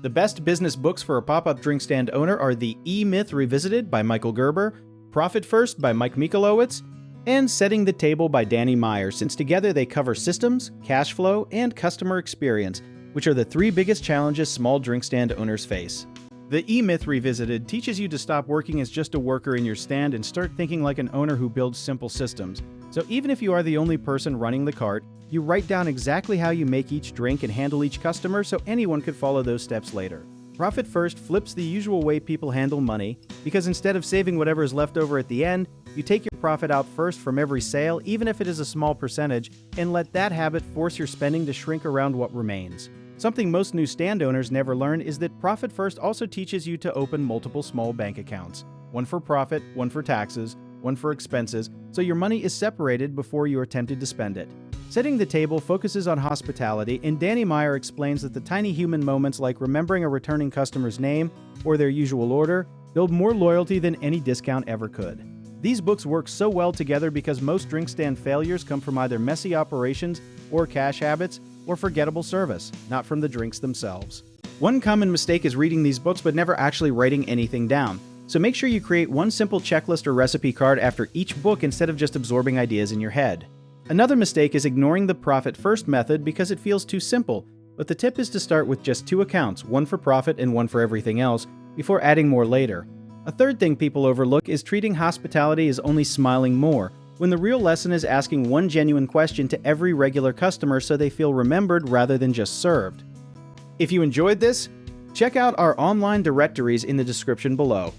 The best business books for a pop-up drink stand owner are The E-Myth Revisited by Michael Gerber, Profit First by Mike Michalowicz, and Setting the Table by Danny Meyer, since together they cover systems, cash flow, and customer experience, which are the three biggest challenges small drink stand owners face. The E-Myth Revisited teaches you to stop working as just a worker in your stand and start thinking like an owner who builds simple systems. So even if you are the only person running the cart, you write down exactly how you make each drink and handle each customer so anyone could follow those steps later. Profit First flips the usual way people handle money, because instead of saving whatever is left over at the end, you take your profit out first from every sale, even if it is a small percentage, and let that habit force your spending to shrink around what remains. Something most new stand owners never learn is that Profit First also teaches you to open multiple small bank accounts. One for profit, one for taxes, one for expenses, so your money is separated before you are tempted to spend it. Setting the Table focuses on hospitality, and Danny Meyer explains that the tiny human moments like remembering a returning customer's name or their usual order build more loyalty than any discount ever could. These books work so well together because most drink stand failures come from either messy operations or cash habits or forgettable service, not from the drinks themselves. One common mistake is reading these books but never actually writing anything down. So make sure you create one simple checklist or recipe card after each book instead of just absorbing ideas in your head. Another mistake is ignoring the Profit First method because it feels too simple, but the tip is to start with just 2 accounts, one for profit and one for everything else, before adding more later. A third thing people overlook is treating hospitality as only smiling more, when the real lesson is asking one genuine question to every regular customer so they feel remembered rather than just served. If you enjoyed this, check out our online directories in the description below.